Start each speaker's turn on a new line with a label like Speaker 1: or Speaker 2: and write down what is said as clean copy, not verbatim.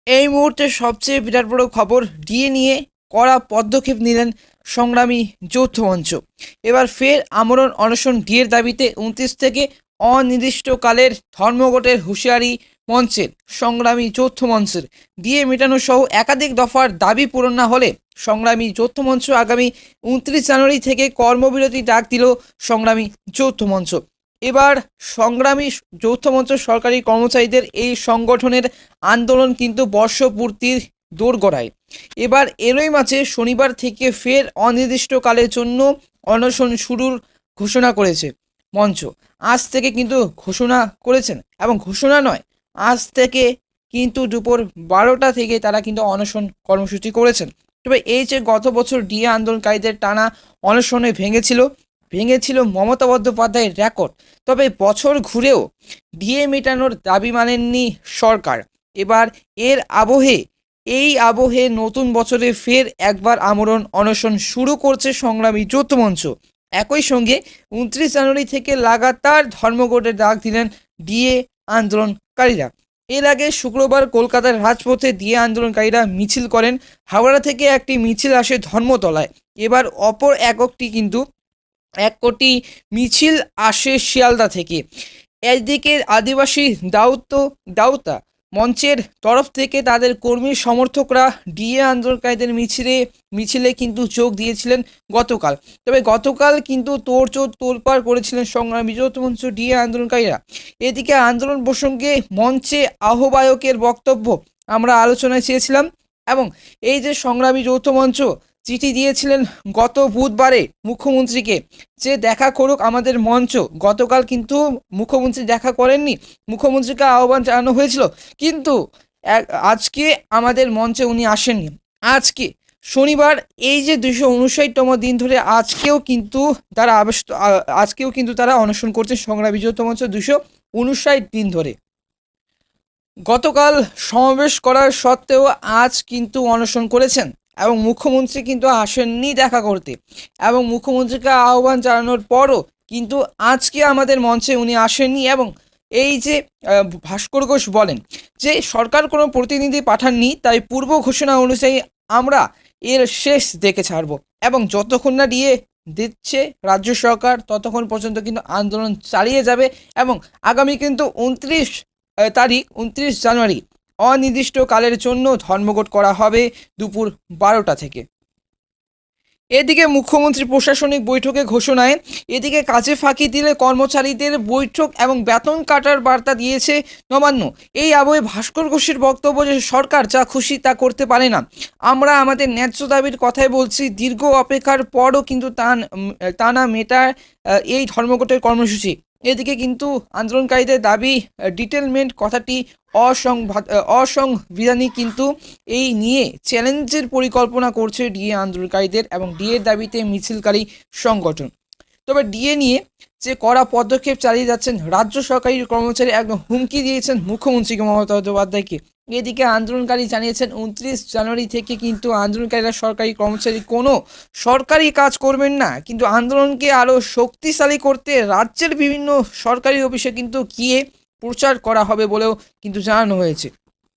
Speaker 1: এই মুহূর্তে সবচেয়ে বিরাট বড় খবর, ডিএ নিয়ে কড়া পদক্ষেপ নিলেন সংগ্রামী যৌথ মঞ্চ। এবার ফের আমরণ অনশন ডিএর দাবিতে 29 থেকে অনির্দিষ্টকালের ধর্মঘটের হুঁশিয়ারি মঞ্চের সংগ্রামী যৌথ মঞ্চের। ডিএ মেটানো সহ একাধিক দফার দাবি পূরণ না হলে সংগ্রামী যৌথ মঞ্চ আগামী 29 জানুয়ারি থেকে কর্মবিরতি ডাক দিল সংগ্রামী যৌথ মঞ্চ। এবার সংগ্রামী যৌথ মঞ্চ সরকারি কর্মচারীদের এই সংগঠনের আন্দোলন কিন্তু বর্ষপূর্তির দোরগোড়ায়। এবার এরই মাঝে শনিবার থেকে ফের অনির্দিষ্টকালের জন্য অনশন শুরুর ঘোষণা করেছে মঞ্চ। আজ থেকে কিন্তু ঘোষণা করেছেন, এবং ঘোষণা নয়, আজ থেকে কিন্তু দুপুর 12টা থেকে তারা কিন্তু অনশন কর্মসূচি করেছেন। তবে এই যে গত বছর ডিএ আন্দোলনকারীদের টানা অনশনে ভেঙেছিল মমতা বন্দ্যোপাধ্যায়ের রেকর্ড, তবে বছর ঘুরেও ডিএ মেটানোর দাবি মানেননি সরকার। এবার এই আবহে নতুন বছরে ফের একবার আমরণ অনশন শুরু করছে সংগ্রামী যৌথ মঞ্চ। একই সঙ্গে 29 জানুয়ারি থেকে লাগাতার ধর্মঘটের ডাক দিলেন ডিএ আন্দোলনকারীরা। এর আগে শুক্রবার কলকাতার রাজপথে ডিএ আন্দোলনকারীরা মিছিল করেন। হাওড়া থেকে একটি মিছিল আসে ধর্মতলায়। এবার অপর এক কোটি মিছিল আসে শিয়ালদা থেকে। একদিকে আদিবাসী দাউতা মঞ্চের তরফ থেকে তাদের কর্মী সমর্থকরা ডিএ আন্দোলনকারীদের মিছিলে কিন্তু যোগ দিয়েছিলেন গতকাল। তবে গতকাল কিন্তু তোড়পাড় করেছিলেন সংগ্রামী যৌথ মঞ্চ ডিএ আন্দোলনকারীরা। এদিকে আন্দোলন প্রসঙ্গে মঞ্চে আহ্বায়কের বক্তব্য আমরা আলোচনায় চেয়েছিলাম, এবং এই যে সংগ্রামী যৌথ মঞ্চ চিঠি দিয়েছিলেন গত বুধবারে মুখ্যমন্ত্রীকে যে দেখা করুক আমাদের মঞ্চ। গতকাল কিন্তু মুখ্যমন্ত্রী দেখা করেননি, মুখ্যমন্ত্রীকে আহ্বান জানানো হয়েছিল, কিন্তু আজকে আমাদের মঞ্চে উনি আসেননি। আজকে শনিবার, এই যে 259তম দিন ধরে আজকেও কিন্তু তারা অনশন করছে সংগ্রামী যৌথ মঞ্চ 259 দিন ধরে। গতকাল সমাবেশ করার সত্ত্বেও আজ কিন্তু অনশন করেছেন, এবং মুখ্যমন্ত্রী কিন্তু আসেননি দেখা করতে, এবং মুখ্যমন্ত্রীকে আহ্বান জানানোর পরও কিন্তু আজকে আমাদের মঞ্চে উনি আসেননি। এবং এই যে ভাস্কর ঘোষ বলেন যে সরকার কোনো প্রতিনিধি পাঠাননি, তাই পূর্ব ঘোষণা অনুযায়ী আমরা এর শেষ দেখে ছাড়ব, এবং যতক্ষণ না ডিএ দিচ্ছে রাজ্য সরকার ততক্ষণ পর্যন্ত কিন্তু আন্দোলন চালিয়ে যাবে। এবং আগামী কিন্তু 29 জানুয়ারি অনির্দিষ্টকালের জন্য ধর্মঘট করা হবে দুপুর 12টা থেকে। এদিকে মুখ্যমন্ত্রী প্রশাসনিক বৈঠকে ঘোষণায়, এদিকে কাজে ফাঁকি দিলে কর্মচারীদের বৈঠক এবং বেতন কাটার বার্তা দিয়েছে নবান্ন। এই আবহে ভাস্কর ঘোষের বক্তব্য যে সরকার যা খুশি তা করতে পারে না, আমরা আমাদের ন্যায্য দাবির কথাই বলছি। দীর্ঘ অপেক্ষার পরও কিন্তু তা না মেটায় এই ধর্মঘটের কর্মসূচি। এদিকে কিন্তু আন্দোলনকারীদের দাবি ডিটেলমেন্ট কথাটি অসাংবিধানিক, কিন্তু এই নিয়ে চ্যালেঞ্জের পরিকল্পনা করছে ডিএ আন্দোলনকারীদের এবং ডিএর দাবিতে মিছিলকারী সংগঠন। তবে ডিএ নিয়ে যে কড়া পদক্ষেপ চালিয়ে যাচ্ছেন রাজ্য সরকারি কর্মচারী, একদম হুমকি দিয়েছেন মুখ্যমন্ত্রীকে মমতা বন্দ্যোপাধ্যায়কে। এদিকে আন্দোলনকারী জানিয়েছেন 29 জানুয়ারি থেকে কিন্তু আন্দোলনকারীরা সরকারি কর্মচারী কোনো সরকারি কাজ করবেন না, কিন্তু আন্দোলনকে আরও শক্তিশালী করতে রাজ্যের বিভিন্ন সরকারি অফিসে কিন্তু গিয়ে প্রচার করা হবে বলেও কিন্তু জানানো হয়েছে।